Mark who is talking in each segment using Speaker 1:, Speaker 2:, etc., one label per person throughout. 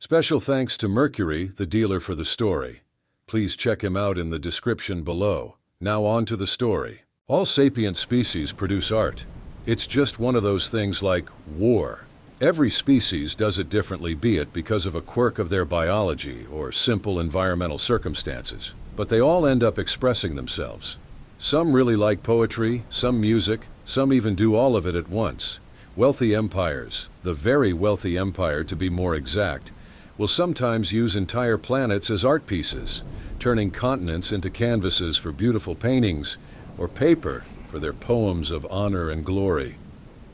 Speaker 1: Special thanks to Mercury, the dealer for the story. Please check him out in the description below. Now on to the story. All sapient species produce art. It's just one of those things like war. Every species does it differently, be it because of a quirk of their biology or simple environmental circumstances. But they all end up expressing themselves. Some really like poetry, some music, some even do all of it at once. Wealthy empires, the very wealthy empire to be more exact, will sometimes use entire planets as art pieces, turning continents into canvases for beautiful paintings, or paper for their poems of honor and glory.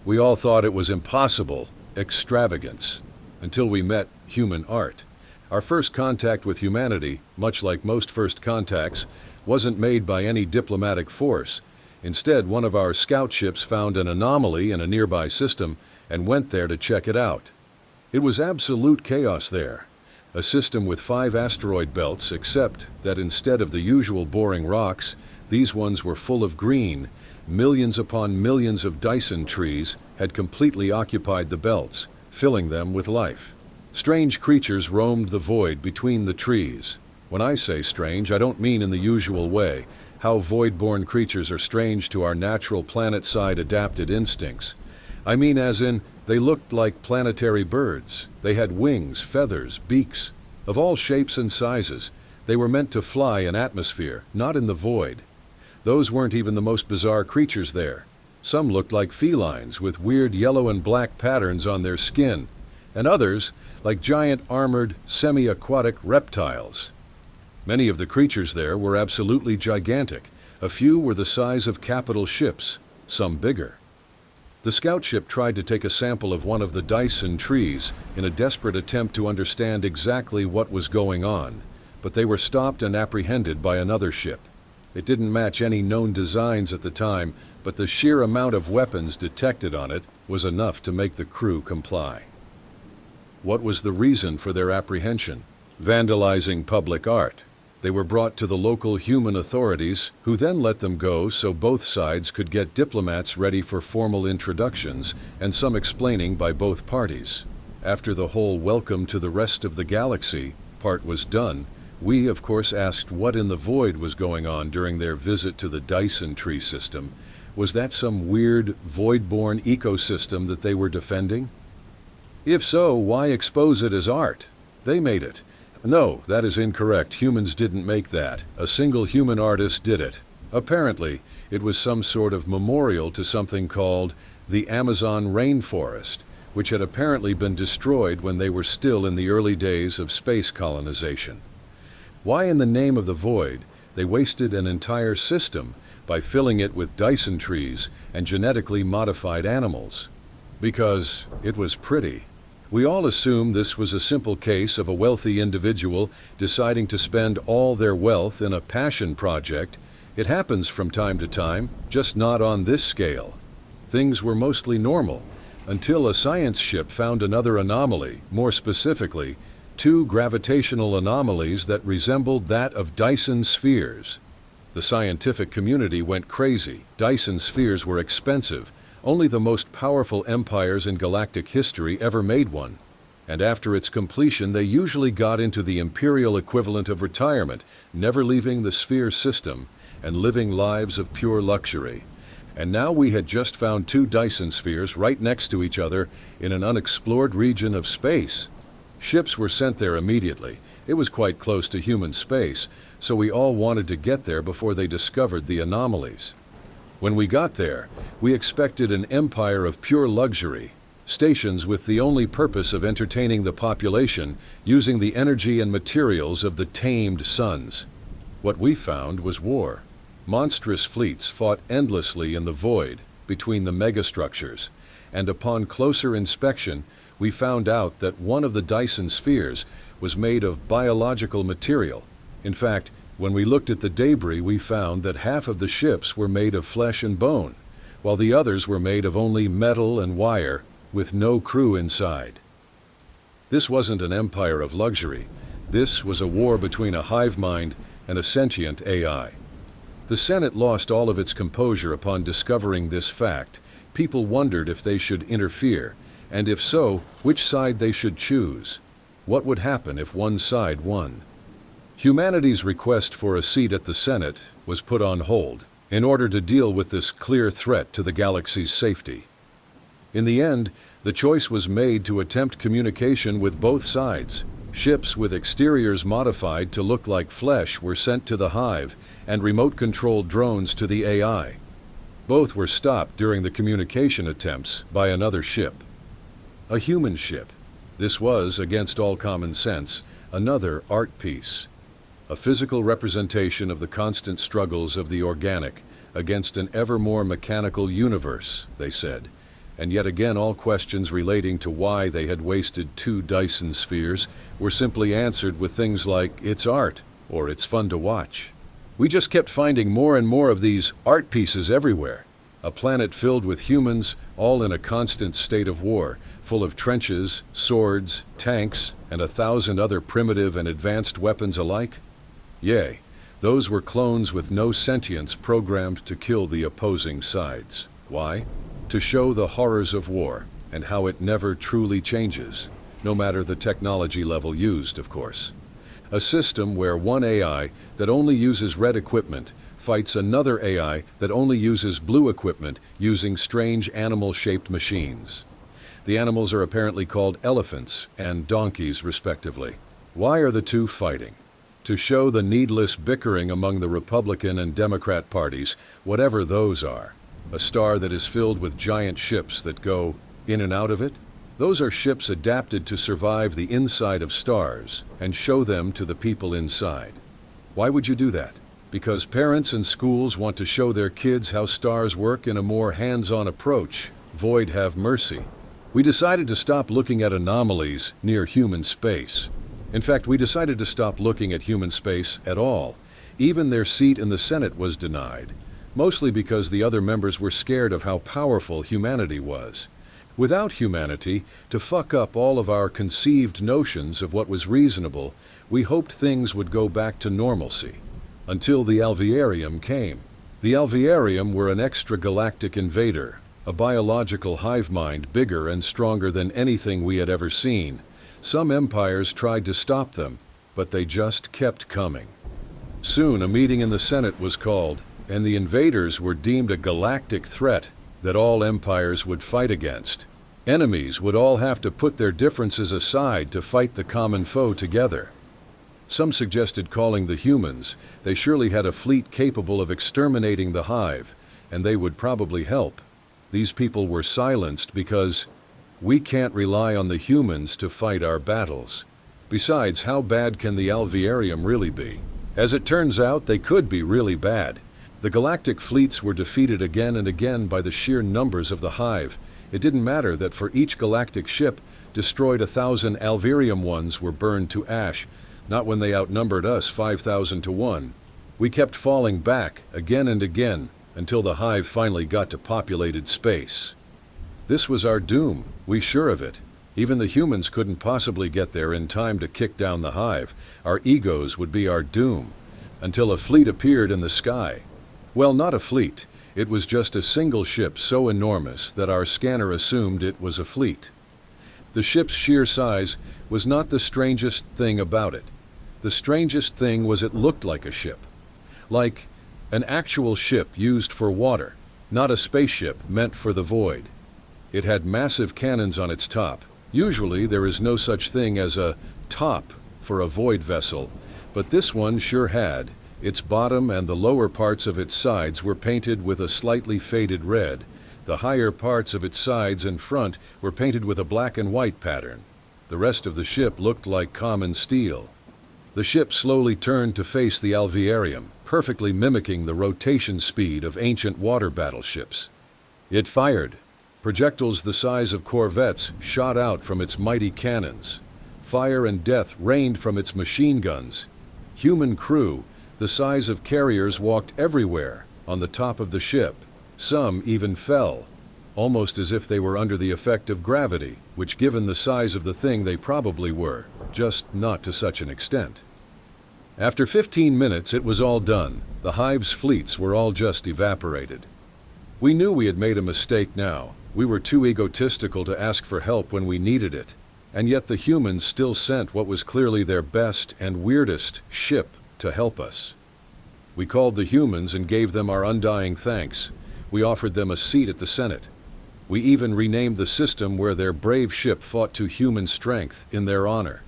Speaker 1: We all thought it was impossible, extravagance, until we met human art. Our first contact with humanity, much like most first contacts, wasn't made by any diplomatic force. Instead, one of our scout ships found an anomaly in a nearby system and went there to check it out. It was absolute chaos there. A system with 5 asteroid belts, except that instead of the usual boring rocks, these ones were full of green. Millions upon millions of Dyson trees had completely occupied the belts, filling them with life. Strange creatures roamed the void between the trees. When I say strange, I don't mean in the usual way, how void-born creatures are strange to our natural planet-side adapted instincts. I mean as in, they looked like planetary birds. They had wings, feathers, beaks. Of all shapes and sizes, they were meant to fly in atmosphere, not in the void. Those weren't even the most bizarre creatures there. Some looked like felines with weird yellow and black patterns on their skin, and others like giant armored, semi-aquatic reptiles. Many of the creatures there were absolutely gigantic. A few were the size of capital ships, some bigger. The scout ship tried to take a sample of one of the Dyson trees in a desperate attempt to understand exactly what was going on, but they were stopped and apprehended by another ship. It didn't match any known designs at the time, but the sheer amount of weapons detected on it was enough to make the crew comply. What was the reason for their apprehension? Vandalizing public art. They were brought to the local human authorities, who then let them go so both sides could get diplomats ready for formal introductions and some explaining by both parties. After the whole welcome to the rest of the galaxy part was done, we of course asked what in the void was going on during their visit to the Dyson tree system. Was that some weird, void-born ecosystem that they were defending? If so, why expose it as art? They made it. No, that is incorrect. Humans didn't make that. A single human artist did it. Apparently, it was some sort of memorial to something called the Amazon rainforest, which had apparently been destroyed when they were still in the early days of space colonization. Why in the name of the void, they wasted an entire system by filling it with Dyson trees and genetically modified animals? Because it was pretty. We all assume this was a simple case of a wealthy individual deciding to spend all their wealth in a passion project. It happens from time to time, just not on this scale. Things were mostly normal, until a science ship found another anomaly, more specifically, 2 gravitational anomalies that resembled that of Dyson spheres. The scientific community went crazy. Dyson spheres were expensive. Only the most powerful empires in galactic history ever made one. And after its completion, they usually got into the imperial equivalent of retirement, never leaving the sphere system and living lives of pure luxury. And now we had just found 2 Dyson spheres right next to each other in an unexplored region of space. Ships were sent there immediately. It was quite close to human space, so we all wanted to get there before they discovered the anomalies. When we got there, we expected an empire of pure luxury, stations with the only purpose of entertaining the population using the energy and materials of the tamed suns. What we found was war. Monstrous fleets fought endlessly in the void between the megastructures, and upon closer inspection, we found out that one of the Dyson spheres was made of biological material. In fact, when we looked at the debris, we found that half of the ships were made of flesh and bone, while the others were made of only metal and wire, with no crew inside. This wasn't an empire of luxury. This was a war between a hive mind and a sentient AI. The Senate lost all of its composure upon discovering this fact. People wondered if they should interfere, and if so, which side they should choose. What would happen if one side won? Humanity's request for a seat at the Senate was put on hold in order to deal with this clear threat to the galaxy's safety. In the end, the choice was made to attempt communication with both sides. Ships with exteriors modified to look like flesh were sent to the hive, and remote-controlled drones to the AI. Both were stopped during the communication attempts by another ship. A human ship. This was, against all common sense, another art piece. A physical representation of the constant struggles of the organic against an ever more mechanical universe, they said. And yet again all questions relating to why they had wasted 2 Dyson spheres were simply answered with things like, "It's art," or "It's fun to watch." We just kept finding more and more of these art pieces everywhere. A planet filled with humans, all in a constant state of war, full of trenches, swords, tanks, and 1,000 other primitive and advanced weapons alike. Yea, those were clones with no sentience programmed to kill the opposing sides. Why? To show the horrors of war and how it never truly changes, no matter the technology level used, of course. A system where one AI that only uses red equipment fights another AI that only uses blue equipment using strange animal-shaped machines. The animals are apparently called elephants and donkeys, respectively. Why are the two fighting? To show the needless bickering among the Republican and Democrat parties, whatever those are. A star that is filled with giant ships that go in and out of it? Those are ships adapted to survive the inside of stars and show them to the people inside. Why would you do that? Because parents and schools want to show their kids how stars work in a more hands-on approach. Void have mercy. We decided to stop looking at anomalies near human space. In fact, we decided to stop looking at human space at all. Even their seat in the Senate was denied. Mostly because the other members were scared of how powerful humanity was. Without humanity, to fuck up all of our conceived notions of what was reasonable, we hoped things would go back to normalcy. Until the alvarium came. The alvarium were an extragalactic invader, a biological hive mind bigger and stronger than anything we had ever seen. Some empires tried to stop them, but they just kept coming. Soon a meeting in the Senate was called, and the invaders were deemed a galactic threat that all empires would fight against. Enemies would all have to put their differences aside to fight the common foe together. Some suggested calling the humans. They surely had a fleet capable of exterminating the hive, and they would probably help. These people were silenced because we can't rely on the humans to fight our battles. Besides, how bad can the alvarium really be? As it turns out, they could be really bad. The galactic fleets were defeated again and again by the sheer numbers of the hive. It didn't matter that for each galactic ship, destroyed 1,000 alvarium ones were burned to ash, not when they outnumbered us 5,000 to 1. We kept falling back again and again until the hive finally got to populated space. This was our doom, we sure of it. Even the humans couldn't possibly get there in time to kick down the hive. Our egos would be our doom. Until a fleet appeared in the sky. Well, not a fleet. It was just a single ship so enormous that our scanner assumed it was a fleet. The ship's sheer size was not the strangest thing about it. The strangest thing was it looked like a ship. Like an actual ship used for water, not a spaceship meant for the void. It had massive cannons on its top. Usually there is no such thing as a top for a void vessel, but this one sure had. Its bottom and the lower parts of its sides were painted with a slightly faded red. The higher parts of its sides and front were painted with a black and white pattern. The rest of the ship looked like common steel. The ship slowly turned to face the alvarium, perfectly mimicking the rotation speed of ancient water battleships. It fired. Projectiles the size of corvettes shot out from its mighty cannons. Fire and death rained from its machine guns. Human crew, the size of carriers, walked everywhere on the top of the ship. Some even fell, almost as if they were under the effect of gravity, which given the size of the thing they probably were, just not to such an extent. After 15 minutes it was all done. The hive's fleets were all just evaporated. We knew we had made a mistake now. We were too egotistical to ask for help when we needed it. And yet the humans still sent what was clearly their best and weirdest ship to help us. We called the humans and gave them our undying thanks. We offered them a seat at the Senate. We even renamed the system where their brave ship fought to human strength in their honor.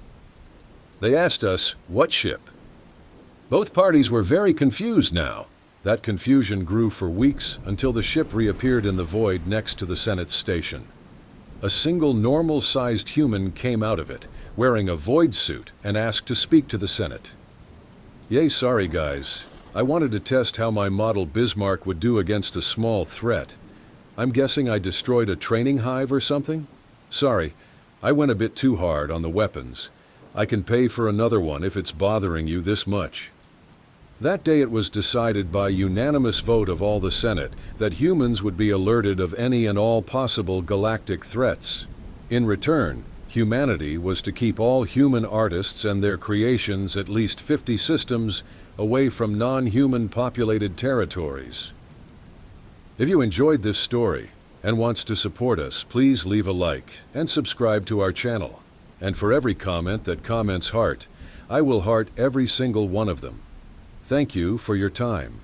Speaker 1: They asked us, what ship? Both parties were very confused now. That confusion grew for weeks until the ship reappeared in the void next to the Senate's station. A single normal-sized human came out of it, wearing a void suit, and asked to speak to the Senate. Yay, sorry guys. I wanted to test how my model Bismarck would do against a small threat. I'm guessing I destroyed a training hive or something? Sorry, I went a bit too hard on the weapons. I can pay for another one if it's bothering you this much. That day it was decided by unanimous vote of all the Senate that humans would be alerted of any and all possible galactic threats. In return, humanity was to keep all human artists and their creations, at least 50 systems, away from non-human populated territories. If you enjoyed this story and wants to support us, please leave a like and subscribe to our channel. And for every comment that comments heart, I will heart every single one of them. Thank you for your time.